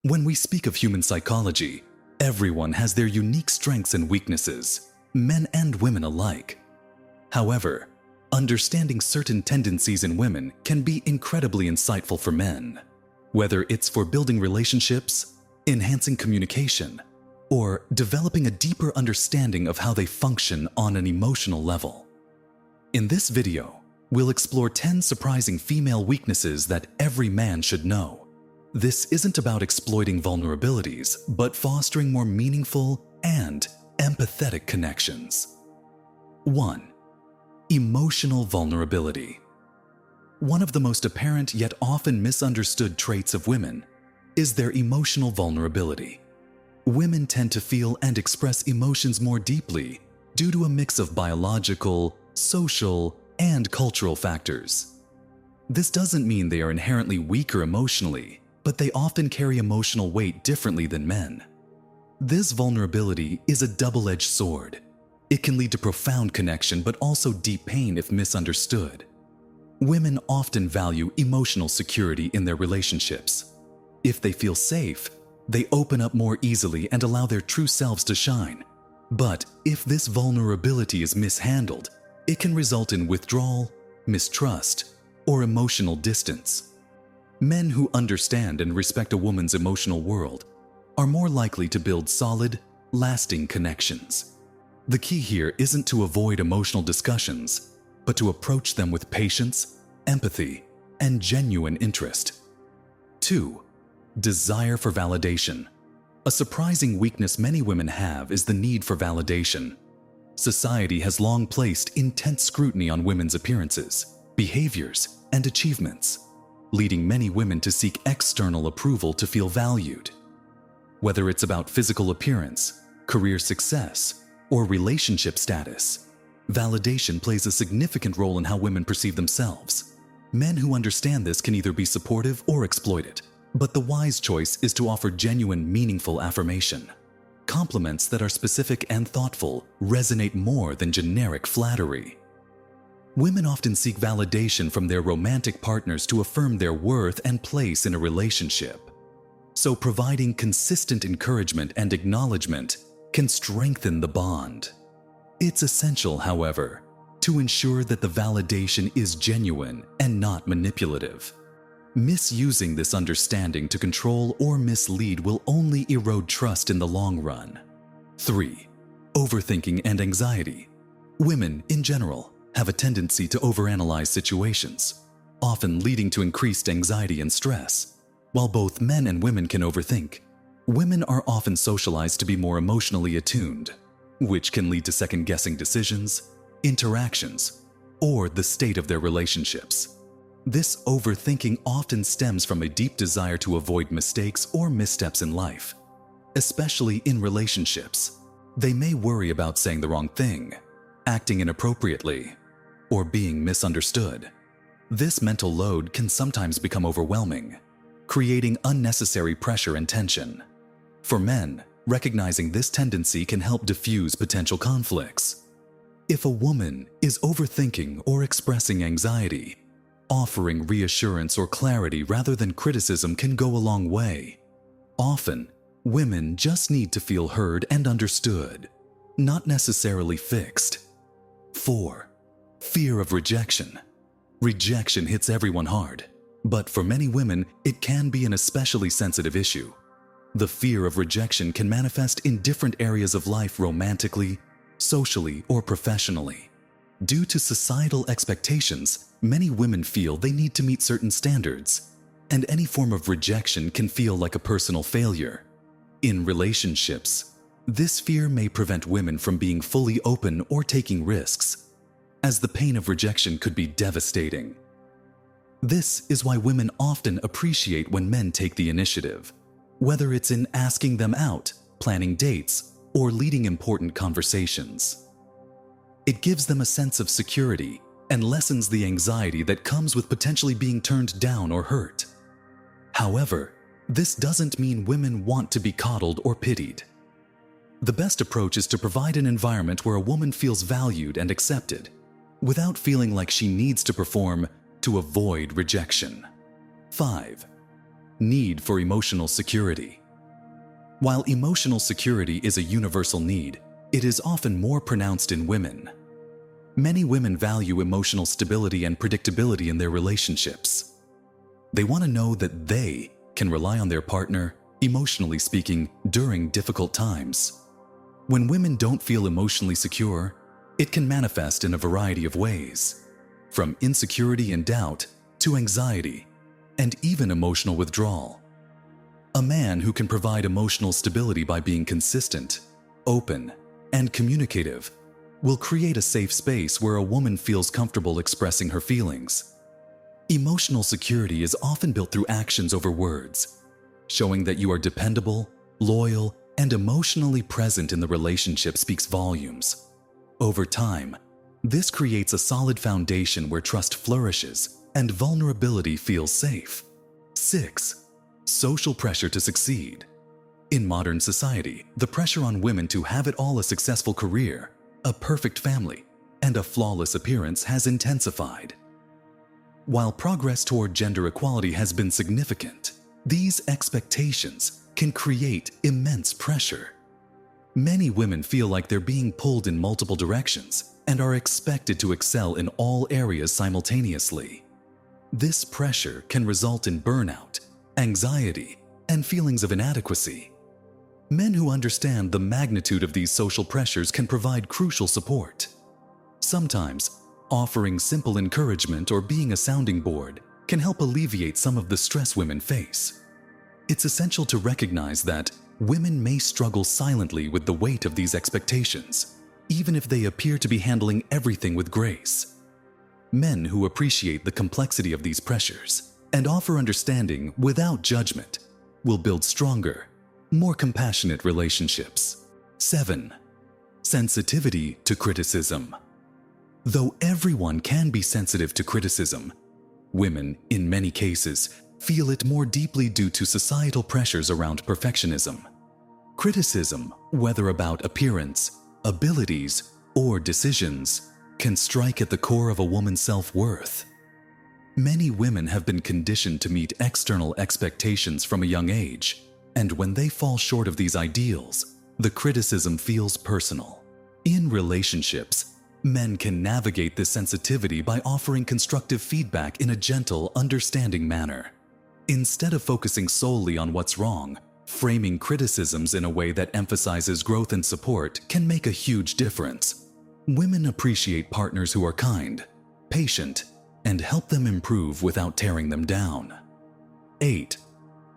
When we speak of human psychology, everyone has their unique strengths and weaknesses, men and women alike. However, understanding certain tendencies in women can be incredibly insightful for men, whether it's for building relationships, enhancing communication, or developing a deeper understanding of how they function on an emotional level. In this video, we'll explore 10 surprising female weaknesses that every man should know. This isn't about exploiting vulnerabilities, but fostering more meaningful and empathetic connections. 1. Emotional vulnerability. One of the most apparent yet often misunderstood traits of women is their emotional vulnerability. Women tend to feel and express emotions more deeply due to a mix of biological, social, and cultural factors. This doesn't mean they are inherently weaker emotionally, but they often carry emotional weight differently than men. This vulnerability is a double-edged sword. It can lead to profound connection but also deep pain if misunderstood. Women often value emotional security in their relationships. If they feel safe, they open up more easily and allow their true selves to shine. But if this vulnerability is mishandled, it can result in withdrawal, mistrust, or emotional distance. Men who understand and respect a woman's emotional world are more likely to build solid, lasting connections. The key here isn't to avoid emotional discussions, but to approach them with patience, empathy, and genuine interest. 2. Desire for validation. A surprising weakness many women have is the need for validation. Society has long placed intense scrutiny on women's appearances, behaviors, and achievements, leading many women to seek external approval to feel valued. Whether it's about physical appearance, career success, or relationship status, validation plays a significant role in how women perceive themselves. Men who understand this can either be supportive or exploit it, but the wise choice is to offer genuine, meaningful affirmation. Compliments that are specific and thoughtful resonate more than generic flattery. Women often seek validation from their romantic partners to affirm their worth and place in a relationship. So providing consistent encouragement and acknowledgement can strengthen the bond. It's essential, however, to ensure that the validation is genuine and not manipulative. Misusing this understanding to control or mislead will only erode trust in the long run. 3. Overthinking and anxiety. Women, in general, have a tendency to overanalyze situations, often leading to increased anxiety and stress. While both men and women can overthink, women are often socialized to be more emotionally attuned, which can lead to second-guessing decisions, interactions, or the state of their relationships. This overthinking often stems from a deep desire to avoid mistakes or missteps in life. Especially in relationships, they may worry about saying the wrong thing, acting inappropriately, or being misunderstood. This mental load can sometimes become overwhelming, creating unnecessary pressure and tension. For men, recognizing this tendency can help diffuse potential conflicts. If a woman is overthinking or expressing anxiety, offering reassurance or clarity rather than criticism can go a long way. Often, women just need to feel heard and understood, not necessarily fixed. 4. Fear of rejection. Rejection hits everyone hard, but for many women, it can be an especially sensitive issue. The fear of rejection can manifest in different areas of life romantically, socially, or professionally. Due to societal expectations, many women feel they need to meet certain standards, and any form of rejection can feel like a personal failure. In relationships, this fear may prevent women from being fully open or taking risks, as the pain of rejection could be devastating. This is why women often appreciate when men take the initiative, whether it's in asking them out, planning dates, or leading important conversations. It gives them a sense of security and lessens the anxiety that comes with potentially being turned down or hurt. However, this doesn't mean women want to be coddled or pitied. The best approach is to provide an environment where a woman feels valued and accepted, without feeling like she needs to perform to avoid rejection. 5. Need for emotional security. While emotional security is a universal need, it is often more pronounced in women. Many women value emotional stability and predictability in their relationships. They want to know that they can rely on their partner, emotionally speaking, during difficult times. When women don't feel emotionally secure, it can manifest in a variety of ways, from insecurity and doubt to anxiety, and even emotional withdrawal. A man who can provide emotional stability by being consistent, open, and communicative will create a safe space where a woman feels comfortable expressing her feelings. Emotional security is often built through actions over words, showing that you are dependable, loyal, and emotionally present in the relationship speaks volumes. Over time, this creates a solid foundation where trust flourishes and vulnerability feels safe. 6. Social pressure to succeed. In modern society, the pressure on women to have it all, a successful career, a perfect family, and a flawless appearance has intensified. While progress toward gender equality has been significant, these expectations can create immense pressure. Many women feel like they're being pulled in multiple directions and are expected to excel in all areas simultaneously. This pressure can result in burnout, anxiety, and feelings of inadequacy. Men who understand the magnitude of these social pressures can provide crucial support. Sometimes, offering simple encouragement or being a sounding board can help alleviate some of the stress women face. It's essential to recognize that women may struggle silently with the weight of these expectations, even if they appear to be handling everything with grace. Men who appreciate the complexity of these pressures and offer understanding without judgment will build stronger, more compassionate relationships. 7. Sensitivity to criticism. Though everyone can be sensitive to criticism, women, in many cases, feel it more deeply due to societal pressures around perfectionism. Criticism, whether about appearance, abilities, or decisions, can strike at the core of a woman's self-worth. Many women have been conditioned to meet external expectations from a young age, and when they fall short of these ideals, the criticism feels personal. In relationships, men can navigate this sensitivity by offering constructive feedback in a gentle, understanding manner. Instead of focusing solely on what's wrong, framing criticisms in a way that emphasizes growth and support can make a huge difference. Women appreciate partners who are kind, patient, and help them improve without tearing them down. 8.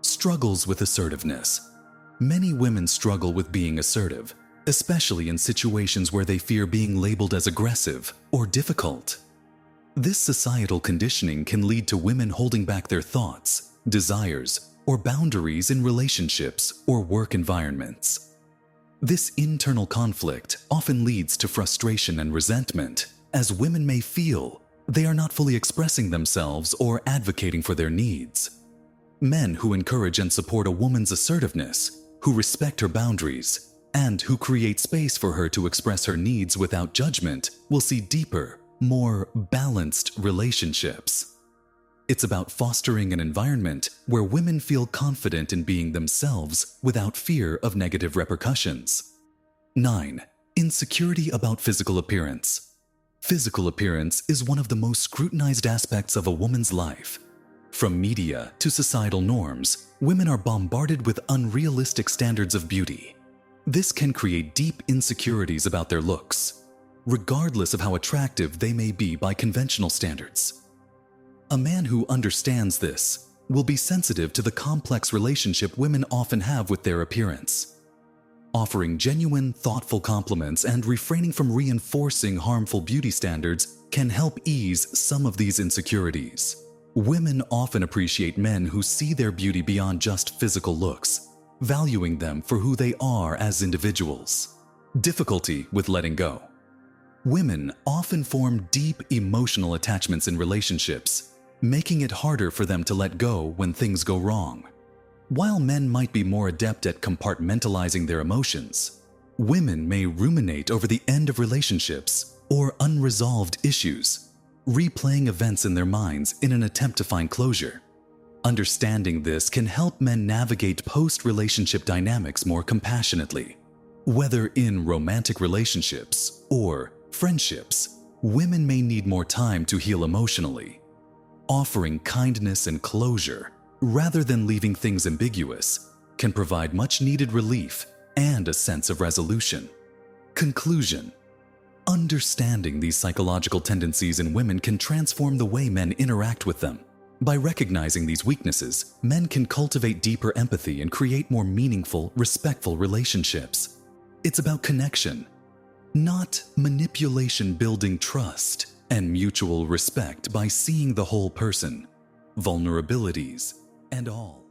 Struggles with assertiveness. Many women struggle with being assertive, especially in situations where they fear being labeled as aggressive or difficult. This societal conditioning can lead to women holding back their thoughts, desires, or boundaries in relationships or work environments. This internal conflict often leads to frustration and resentment, as women may feel they are not fully expressing themselves or advocating for their needs. Men who encourage and support a woman's assertiveness, who respect her boundaries, and who create space for her to express her needs without judgment will see deeper, more balanced relationships. It's about fostering an environment where women feel confident in being themselves without fear of negative repercussions. 9. Insecurity about physical appearance. Physical appearance is one of the most scrutinized aspects of a woman's life. From media to societal norms, women are bombarded with unrealistic standards of beauty. This can create deep insecurities about their looks, regardless of how attractive they may be by conventional standards. A man who understands this will be sensitive to the complex relationship women often have with their appearance. Offering genuine, thoughtful compliments and refraining from reinforcing harmful beauty standards can help ease some of these insecurities. Women often appreciate men who see their beauty beyond just physical looks, valuing them for who they are as individuals. Difficulty with letting go. Women often form deep emotional attachments in relationships, making it harder for them to let go when things go wrong. While men might be more adept at compartmentalizing their emotions, women may ruminate over the end of relationships or unresolved issues, replaying events in their minds in an attempt to find closure. Understanding this can help men navigate post-relationship dynamics more compassionately. Whether in romantic relationships or friendships, women may need more time to heal emotionally. Offering kindness and closure, rather than leaving things ambiguous, can provide much-needed relief and a sense of resolution. Conclusion: understanding these psychological tendencies in women can transform the way men interact with them. By recognizing these weaknesses, men can cultivate deeper empathy and create more meaningful, respectful relationships. It's about connection, not manipulation, building trust and mutual respect by seeing the whole person, vulnerabilities, and all.